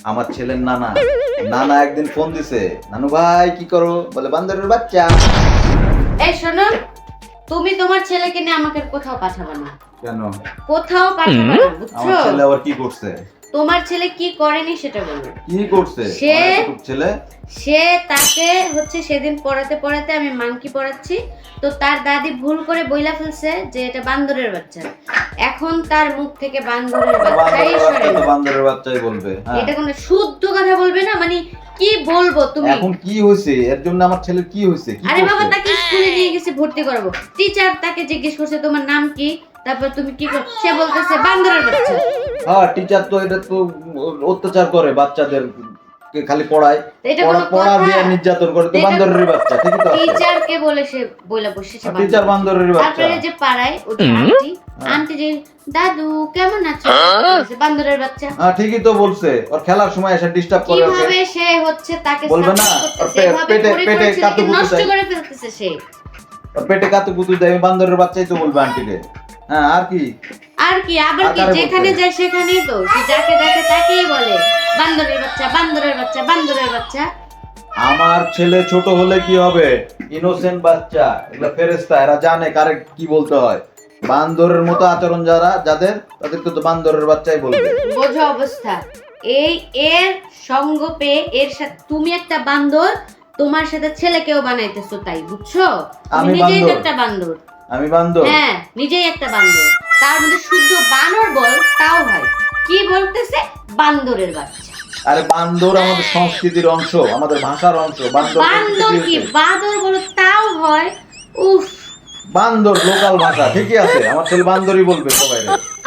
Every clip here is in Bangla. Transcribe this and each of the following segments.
আমার ছেলের নানা নানা একদিন ফোন দিছে, নানু ভাই কি করো, বলে বান্দরের বাচ্চা। এই শোনো, তুমি তোমার ছেলেকে নিয়ে আমাকে কোথাও পাঠাবে না। কেন? কোথাও পাঠাবে না, বুঝছো? আমার ছেলে আবার কি করছে? তোমার ছেলে কি করেনি সেটা বলো। কি করছে ছেলে? সে তাকে হচ্ছে সেদিন পড়াতে পড়াতে আমি মাংকি পড়াচ্ছি, তো তার দাদি ভুল করে বইলা ফেলছে যে এটা বান্দরের বাচ্চা। এখন তার মুখ থেকে বান্দরের বাচ্চাই সরে না। বান্দরের বাচ্চাই বলবে? এটা কোনো শুদ্ধ কথা বলবে না, মানে কি বলবো তুমি? এখন কি হয়েছে? এর জন্য আমার ছেলের কি হয়েছে? আরে বাবা, তাকে স্কুলে নিয়ে গেছে ভর্তি করবো। টিচার তাকে জিজ্ঞেস করছে তোমার নাম কি, তারপর তুমি কি করো, সে বলতেছে বান্দরের বাচ্চা। হ্যাঁ, টিচার তো এটা তো অত্যাচার করে বাচ্চাদের, খালি পড়ায়, পড়া দিয়ে নির্যাতন করে, তো বান্দরের বাচ্চা। ঠিকই তো আছে। টিচার কে বলে সে বইলা বসেছে টিচার বান্দরের বাচ্চা। তারপরে যে পাড়ায় ওই আন্টি যে দাদু কেমন আছো, বান্দরের বাচ্চা। হ্যাঁ, ঠিকই তো বলছে। ওর খেলার সময় এসে ডিস্টার্ব করে। কিভাবে সে হচ্ছে তাকে বলবে না, পেটে কাতুকুতু নষ্ট করে ফেলতেছে সে। ওর পেটে কাতুকুতু দেয়, বান্দরের বাচ্চাই তো বলবে আন্টিকে। হ্যাঁ, আর কি আবার কি যেখানে যায় সেখানেই তো সে যাকে দেখে তাকেই বলে বান্দরের বাচ্চা, বান্দরের বাচ্চা, বান্দরের বাচ্চা। আমার ছেলে ছোট হলে কি হবে? ইনোসেন্ট বাচ্চা, এগুলা ফেরেশতা, এরা জানে কারে কি বলতে হয়। বান্দরের মতো আচরণ যাদের, তাদেরকে তো বান্দরের বাচ্চাই বলবে। বোঝো অবস্থা। এর সঙ্গ পেয়ে এর সাথে তুমি একটা বান্দর, তোমার সাথে ছেলেকেও বানাইতেছো, তাই বুঝছো? আমি নিজেই তো বান্দর? একটা বান্দর। আমি বান্দর? হ্যাঁ, নিজেই একটা বান্দর। তার মধ্যে শুদ্ধ বানর বল তাও হয়। কি বলতেছে? বান্দরের বাচ্চা। আরে বান্দর আমাদের সংস্কৃতির অংশ, আমাদের ভাষার অংশ। বান্দর কি বাদর বলো তাও হয়। উফ, বান্দর লোকাল ভাষা, ঠিকই আছে। আমার ছেলে বান্দরই বলবে সবাই।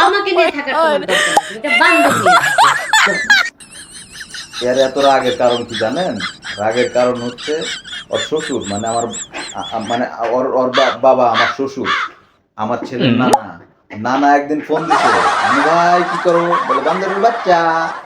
আমাকে নিয়ে থাকার তোমার দরকার নেই। এটা বান্দর নিয়ে। এর এত রাগের কারণ কি জানেন? রাগের কারণ হচ্ছে ওর শ্বশুর, মানে আমার মানে ওর বাবা, আমার শ্বশুর, আমার ছেলের নানা নানা একদিন ফোন দিছে, নানু ভাই কি করো, বলে বান্দরের বাচ্চা।